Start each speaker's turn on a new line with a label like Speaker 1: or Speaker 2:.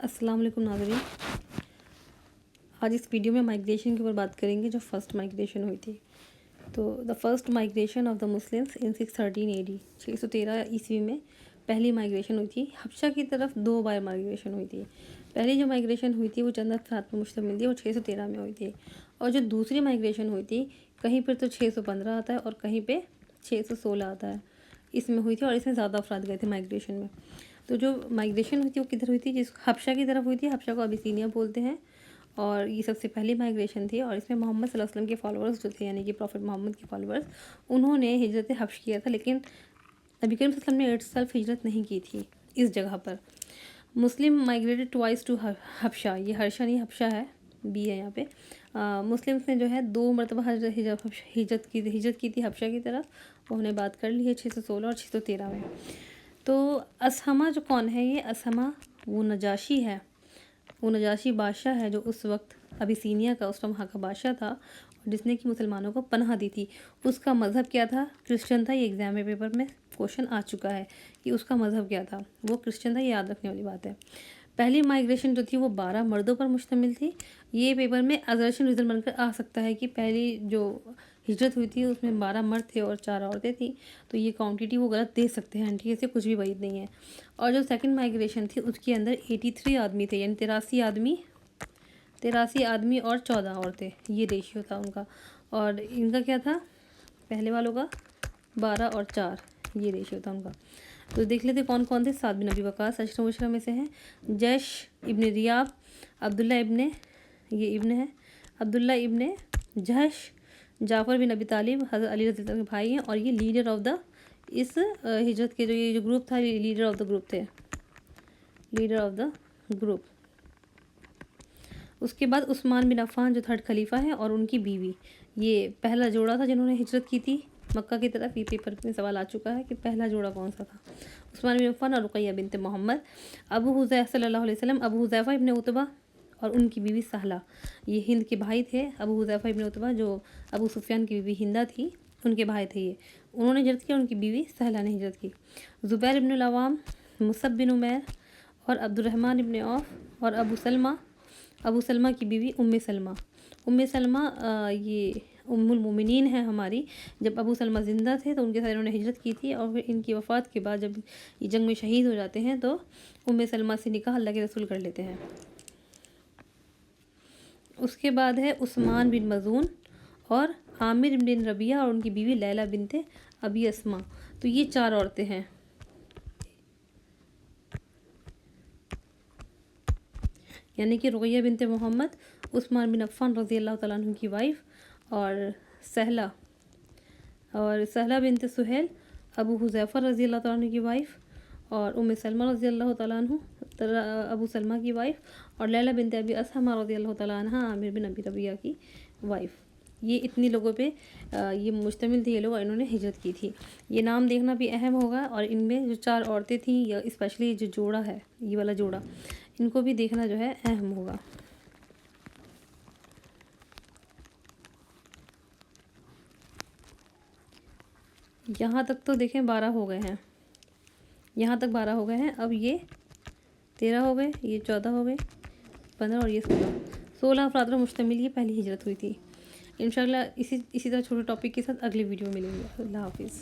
Speaker 1: अस्सलाम वालेकुम नाज़रीन। आज इस वीडियो में माइग्रेशन के ऊपर बात करेंगे जो फर्स्ट माइग्रेशन हुई थी। तो the first migration of the Muslims in 613 AD 613 ईस्वी में पहली माइग्रेशन हुई थी। हबशा की तरफ 2 बार माइग्रेशन हुई थी। पहली जो माइग्रेशन हुई थी वो चंद अफराद पर मुश्तमिल थी, वो 613 में हुई थी। और जो दूसरी माइग्रेशन हुई थी कहीं पर तो 615 आता है और कहीं पे 616 आता है, इसमें हुई थी और इसमें ज़्यादा अफराद गए थे माइग्रेशन में। तो जो माइग्रेशन हुई थी वो किधर हुई थी, जिस हबशा की तरफ हुई थी। हबशा को अबिसीनिया बोलते हैं और ये सबसे पहली माइग्रेशन थी। और इसमें मोहम्मद सल्लल्लाहु अलैहि वसल्लम के फॉलोअर्स जो थे, यानी कि प्रॉफिट मोहम्मद के फॉलोअर्स, उन्होंने हिजरत हबश किया था। लेकिन नबी करीम सल्लल्लाहु अलैहि वसल्लम ने 8 साल हिजरत नहीं की थी इस जगह पर। मुस्लिम माइग्रेटेड ट्वाइस टू हबशा, ये हर्षा नहीं हबशा है, बी है यहाँ पे। मुस्लिम्स ने जो है 2 मरतबा हिजरत की थी हबशा की तरफ। वो हमने बात कर ली है 616 और 613 में। तो असहमा जो कौन है, ये असहमा वो नजाशी है, वो नजाशी बादशाह है जो उस वक्त अबिसीनिया का, उस वहाँ का बादशाह था, जिसने कि मुसलमानों को पनाह दी थी। उसका मज़हब क्या था? क्रिश्चियन था। ये एग्ज़ाम में पेपर में क्वेश्चन आ चुका है कि उसका मज़हब क्या था। वो क्रिश्चियन था, ये याद रखने वाली बात है। पहली माइग्रेशन जो थी वो 12 मर्दों पर मुश्तमिल थी। ये पेपर में अजर्शन रीज़न बनकर आ सकता है कि पहली जो हिजरत हुई थी उसमें 12 मर्द थे और 4 औरतें थी, तो ये क्वांटिटी वो गलत दे सकते हैं, ठीक है, इससे कुछ भी वैध नहीं है। और जो सेकंड माइग्रेशन थी उसके अंदर 83 आदमी थे, यानी 83 आदमी और 14 औरतें, ये रेशियो था उनका। और इनका क्या था, पहले वालों का 12 और 4, ये रेशियो था उनका। तो देख लेते कौन कौन थे। साद बिन अबी वक़ास अशरा मुबशरा में से हैं। जैश इब्न रियाब, अब्दुल्ला इब्न, ये इब्न है, अब्दुल्ला इब्न जहश, जाफ़र बिन अबी तालिब, हज़रत अली रज़ी अल्लाह के भाई हैं। और ये लीडर ऑफ द, इस हिजरत के ये जो ग्रुप था, ये लीडर ऑफ द ग्रुप थे, लीडर ऑफ द ग्रुप। उसके बाद उस्मान बिन अफ़ान जो थर्ड खलीफा है और उनकी बीवी, ये पहला जोड़ा था जिन्होंने हिजरत की थी मक्का की तरफ। ये पेपर में सवाल आ चुका है कि पहला जोड़ा कौन सा था। उस्मान बिन अफ़ान और रुक़ैया बिनत मोहम्मद। अबू हुज़ैफ़ा सल्लल्लाहु अलैहि वसल्लम, अबू हुज़ैफ़ा इब्न उतबा और उनकी बीवी सहला, ये हिंद के भाई थे। अबू हुज़ैफ़ा इब्न उतबा जो अबू सुफियान की बीवी हिंदा थी, उनके भाई थे ये, उन्होंने हिजरत की, उनकी बीवी सहला ने हिजरत की। ज़ुबैर इब्न अवाम, मुसब बिन उमैर और अब्दुर्रहमान इब्न औफ और अबू सलमा की बीवी उम्मे सलमा ये उम्मुल मोमिनीन है हमारी। जब अबू सलमा ज़िंदा थे तो उनके साथ इन्होंने हिजरत की थी और फिर इनकी वफ़ात के बाद जब ये जंग में शहीद हो जाते हैं तो उम्मे सलमा से निकाह अल्लाह के रसूल कर लेते हैं। उसके बाद है उस्मान बिन मज़ून और आमिर बिन रबिया और उनकी बीवी लैला बिनते अबी अस्मा। तो ये 4 औरतें हैं, यानी कि रुक़ैया बिनते मोहम्मद, उस्मान बिन अफ़्फ़ान रज़ी अल्लाह तआला अन्हु की वाइफ, और सहला बिनते सुहेल, अबू हुज़ैफ़ा रज़ी अल्लाह तआला अन्हु की वाइफ, और उम्मे सलमा रज़ी अल्लाह तआला अन्हु अबू सलमा की वाइफ, और लैला बिनते अबी अस्मा रज़ी अल्लाह तआला अन्हा आमिर बिन अबी रबिया की वाइफ। ये इतनी लोगों पे ये मुश्तमिल थे ये लोग, इन्होंने हिजरत की थी। ये नाम देखना भी अहम होगा। और इनमें जो 4 औरतें थीं, या स्पेशली जो जोड़ा है, ये वाला जोड़ा, इनको भी देखना जो है अहम होगा। यहाँ तक तो देखें 12 हो गए हैं, यहाँ तक 12 हो गए हैं। अब ये 13 हो गए, ये 14 हो गए, 15 और ये 16 अफराद पर मुश्तमिल ये पहली हिजरत हुई थी। इंशाल्लाह इसी तरह छोटे टॉपिक के साथ अगले वीडियो में मिलेंगे। अल्लाह हाफिज़।